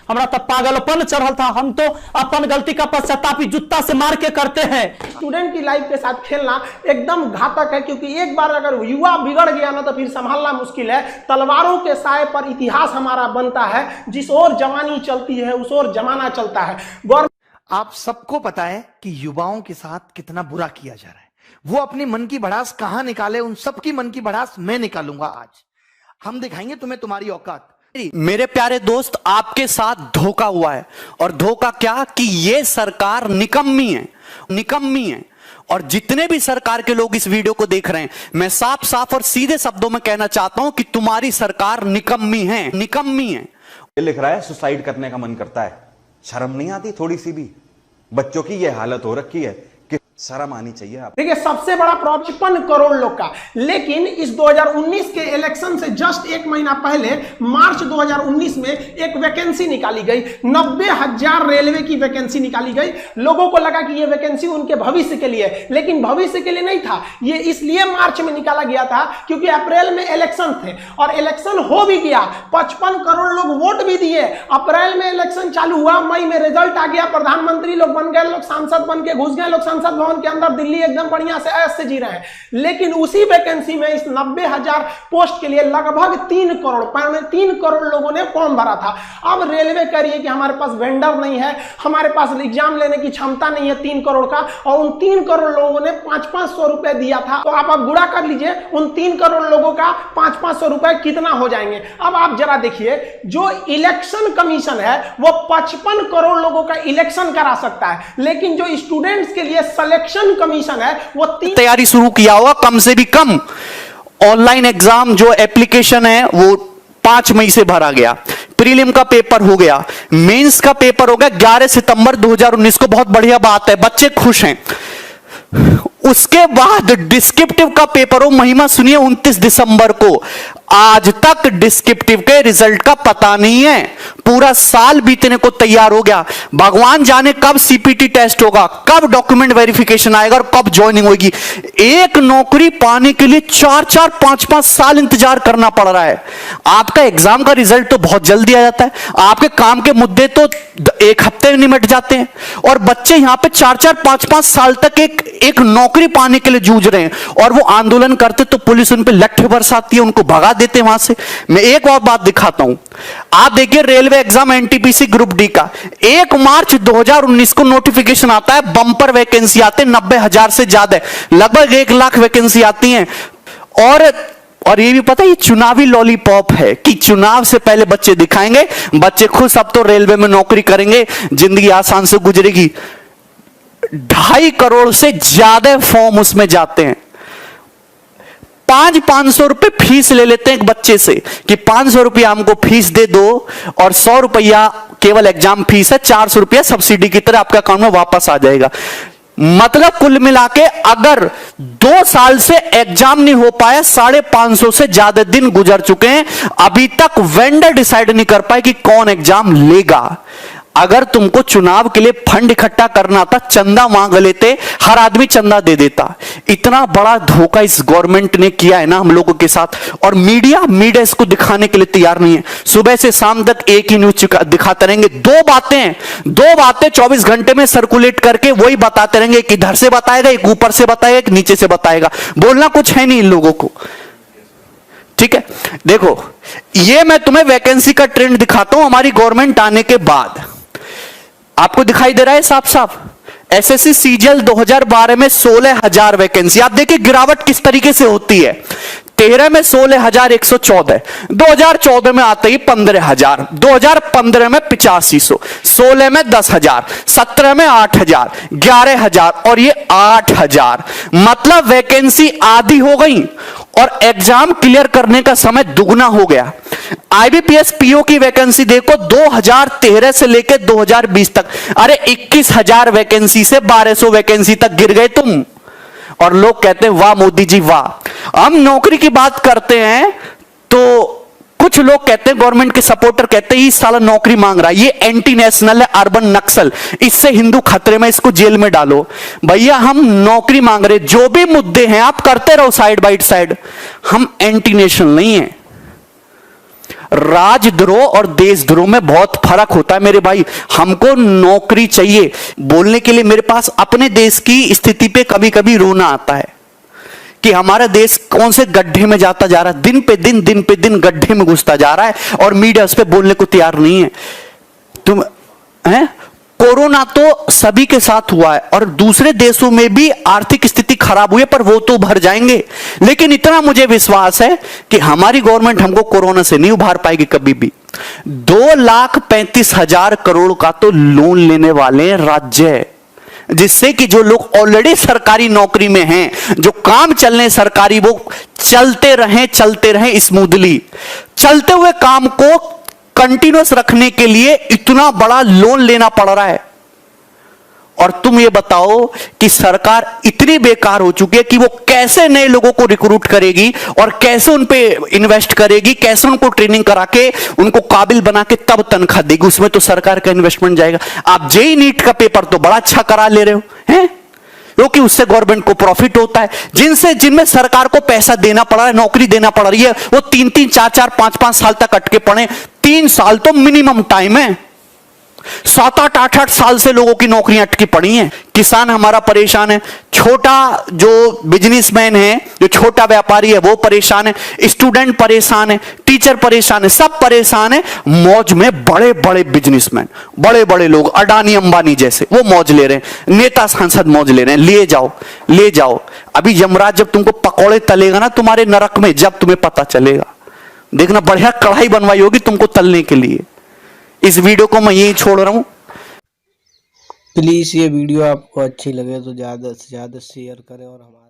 हमारा तो पागलपन चढ़ल था। हम तो अपन गलती का पश्चाताप जूता से मार के करते हैं। स्टूडेंट की लाइफ के साथ खेलना एकदम घातक है, क्योंकि एक बार अगर युवा बिगड़ गया ना तो फिर संभालना मुश्किल है। तलवारों के साए पर इतिहास हमारा बनता है, जिस ओर जवानी चलती है उस ओर जमाना चलता है। आप सबको पता है कि युवाओं के साथ कितना बुरा किया जा रहा है। वो अपनी मन की भड़ास कहां निकाले, उन सबकी मन की भड़ास मैं निकालूंगा। आज हम दिखाएंगे तुम्हें तुम्हारी औकात। मेरे प्यारे दोस्त, आपके साथ धोखा हुआ है। और धोखा क्या कि ये सरकार निकम्मी है, निकम्मी है। और जितने भी सरकार के लोग इस वीडियो को देख रहे हैं, मैं साफ साफ और सीधे शब्दों में कहना चाहता हूं कि तुम्हारी सरकार निकम्मी है, निकम्मी है। ये लिख रहा है सुसाइड करने का मन करता है। शर्म नहीं आती थोड़ी सी भी? बच्चों की ये हालत हो रखी है कि शर्म आनी चाहिए। आप देखिए, सबसे बड़ा प्रॉब्लम 55 करोड़ लोग का। लेकिन इस 2019 के इलेक्शन से जस्ट एक महीना पहले मार्च 2019 में एक वैकेंसी निकाली गई। 90,000 रेलवे की वैकेंसी निकाली गई। लोगों को लगा कि यह वैकेंसी उनके भविष्य के लिए, लेकिन भविष्य के लिए नहीं था। यह इसलिए मार्च में निकाला गया था क्योंकि अप्रैल में इलेक्शन थे और इलेक्शन हो भी गया। 55 करोड़ लोग वोट भी दिए। अप्रैल में इलेक्शन चालू हुआ, मई में रिजल्ट आ गया, प्रधानमंत्री लोग बन गए, लोग सांसद बन के घुस गए, लोग संसद के अंदर दिल्ली एकदम बढ़िया से ऐश से जी रहे हैं। लेकिन उसी वैकेंसी में इस 90,000 पोस्ट के लिए लगभग 3 करोड़ लोगों ने फॉर्म भरा था। अब रेलवे कह रही है कि हमारे पास वेंडर नहीं है, हमारे पास एग्जाम लेने की क्षमता नहीं है 3 करोड़ का, और उन 3 करोड़ लोगों ने 500-500 रुपए दिया था। तो आप गुणा कर लीजिए, उन 3 करोड़ लोगों का 500-500 रुपए कितना हो जाएंगे। अब आप जरा देखिए, जो इलेक्शन कमीशन है वो 55 करोड़ लोगों का इलेक्शन करा सकता है, लेकिन जो स्टूडेंट्स के लिए इलेक्शन कमीशन है वो तैयारी शुरू किया होगा। कम से भी कम ऑनलाइन एग्जाम जो एप्लीकेशन है वो 5 मई से भरा गया। प्रीलिम का पेपर हो गया, मेंस का पेपर हो गया 11 सितंबर 2019 को। बहुत बढ़िया बात है, बच्चे खुश हैं। उसके बाद डिस्क्रिप्टिव का पेपर हो, महिमा सुनिए, 29 दिसंबर को। आज तक डिस्क्रिप्टिव के रिजल्ट का पता नहीं है। पूरा साल बीतने को तैयार हो गया। भगवान जाने कब सीपीटी टेस्ट होगा, कब डॉक्यूमेंट वेरिफिकेशन आएगा और कब ज्वाइनिंग होगी। एक नौकरी पाने के लिए 4-4, 5-5 साल इंतजार करना पड़ रहा है। आपका एग्जाम का रिजल्ट तो बहुत जल्दी आ जाता है, आपके काम के मुद्दे तो 1 हफ्ते में निमट जाते हैं, और बच्चे यहां पे 4-4, 5-5 साल तक एक नौकरी पाने के लिए जूझ रहे हैं। और वो आंदोलन करते तो पुलिस उन पे लट्ठे बरसाती है, उनको भगा देते वहां से। मैं एक और बात दिखाता हूं, आप देखिए railway exam NTPC group D का 1 मार्च 2019 को नोटिफिकेशन आता है। बंपर वैकेंसी आते हैं 90,000 से ज्यादा, लगभग 1 लाख वैकेंसी आती हैं। और ये भी पता है, ये चुनावी लॉलीपॉप है कि चुनाव से पहले बच्चे दिखाएंगे, बच्चे खुद अब तो रेलवे में नौकरी करेंगे, जिंदगी आसान से गुजरेगी। 2.5 करोड़ से ज्यादा फॉर्म उसमें जाते हैं। 500 रुपए फीस ले लेते हैं एक बच्चे से कि 500 रुपया हमको फीस दे दो, और 100 रुपया केवल एग्जाम फीस है, 400 रुपया सब्सिडी की तरह आपके अकाउंट में वापस आ जाएगा। मतलब कुल मिला के अगर 2 साल से एग्जाम नहीं हो पाया, 550 से ज्यादा दिन गुजर चुके हैं, अभी तक वेंडर डिसाइड नहीं कर पाए कि कौन एग्जाम लेगा। अगर तुमको चुनाव के लिए फंड इकट्ठा करना था, चंदा मांग लेते, हर आदमी चंदा दे देता। इतना बड़ा धोखा इस गवर्नमेंट ने किया है ना हम लोगों के साथ, और मीडिया इसको दिखाने के लिए तैयार नहीं है। सुबह से शाम तक एक ही न्यूज दिखाते रहेंगे। दो बातें 24 घंटे में सर्कुलेट करके वही बताते रहेंगे। एक इधर से बताएगा, एक ऊपर से बताएगा, एक नीचे से बताएगा। बोलना कुछ है नहीं इन लोगों को, ठीक है। देखो, ये मैं तुम्हें वैकेंसी का ट्रेंड दिखाता हूं हमारी गवर्नमेंट आने के बाद। आपको दिखाई दे रहा है साफ साफ, एसएससी सीजीएल 2012 में 16,000 वैकेंसी। आप देखिए गिरावट किस तरीके से होती है। 13 में 16,114, 2014 में आते ही 15,000, 2015 में 8500, 16 में 10,000, 17 में 8,000, 11,000 और ये 8,000। मतलब वैकेंसी आधी हो गई और एग्जाम क्लियर करने का समय दुगना हो गया। आईबीपीएस पीओ की वैकेंसी देखो 2013 से लेकर 2020 तक, अरे 21,000 वैकेंसी से 1200 वैकेंसी तक गिर गए तुम। और लोग कहते हैं वाह मोदी जी वाह। हम नौकरी की बात करते हैं तो कुछ लोग कहते हैं, गवर्नमेंट के सपोर्टर कहते हैं, इस साल नौकरी मांग रहा है, ये एंटी नेशनल है, अर्बन नक्सल, इससे हिंदू खतरे में, इसको जेल में डालो। भैया हम नौकरी मांग रहे, जो भी मुद्दे हैं आप करते रहो साइड बाई साइड, हम एंटी नेशनल नहीं है। राजद्रोह और देशद्रोह में बहुत फर्क होता है मेरे भाई। हमको नौकरी चाहिए। बोलने के लिए मेरे पास अपने देश की स्थिति पे कभी कभी रोना आता है कि हमारा देश कौन से गड्ढे में जाता जा रहा है, दिन पे दिन गड्ढे में घुसता जा रहा है और मीडिया उस पर बोलने को तैयार नहीं है। तुम हैं, कोरोना तो सभी के साथ हुआ है और दूसरे देशों में भी आर्थिक स्थिति खराब हुई है, पर वो तो उभर जाएंगे। लेकिन इतना मुझे विश्वास है कि हमारी गवर्नमेंट हमको कोरोना से नहीं उभार पाएगी कभी भी। 2,35,000 करोड़ का तो लोन लेने वाले हैं राज्य, जिससे कि जो लोग ऑलरेडी सरकारी नौकरी में हैं, जो काम चल रहे सरकारी, वो चलते रहें स्मूथली। चलते हुए काम को कंटिन्यूअस रखने के लिए इतना बड़ा लोन लेना पड़ रहा है। और तुम ये बताओ कि सरकार इतनी बेकार हो चुकी है कि वो कैसे नए लोगों को रिक्रूट करेगी और कैसे उन पे इन्वेस्ट करेगी, कैसे उनको ट्रेनिंग करा के उनको काबिल बना के तब तनख्वाह देगी। उसमें तो सरकार का इन्वेस्टमेंट जाएगा। आप जेईई नीट का पेपर तो बड़ा अच्छा करा ले रहे हो हैं, क्योंकि उससे गवर्नमेंट को प्रॉफिट होता है। जिनमें सरकार को पैसा देना पड़ रहा है, नौकरी देना पड़ रही है, वो 3-3, 4-4, 5-5 साल तक अटके पड़े। 3 साल तो मिनिमम टाइम है। 7-8, 8-8 साल से लोगों की नौकरियां अटकी पड़ी हैं। किसान हमारा परेशान है, छोटा जो बिजनेसमैन है, जो छोटा व्यापारी है वो परेशान है, स्टूडेंट परेशान है, टीचर परेशान है, सब परेशान है। मौज में बड़े बड़े बिजनेसमैन, बड़े बड़े लोग, अडानी अंबानी जैसे, वो मौज ले रहे हैं। नेता सांसद मौज ले रहे हैं। ले जाओ। अभी यमराज जब तुमको पकौड़े तलेगा ना तुम्हारे नरक में, जब तुम्हें पता चलेगा, देखना बढ़िया कढ़ाई बनवाई होगी तुमको तलने के लिए। इस वीडियो को मैं यही छोड़ रहा हूं। प्लीज़ ये वीडियो आपको अच्छी लगे तो ज़्यादा से ज़्यादा शेयर करें और हमारे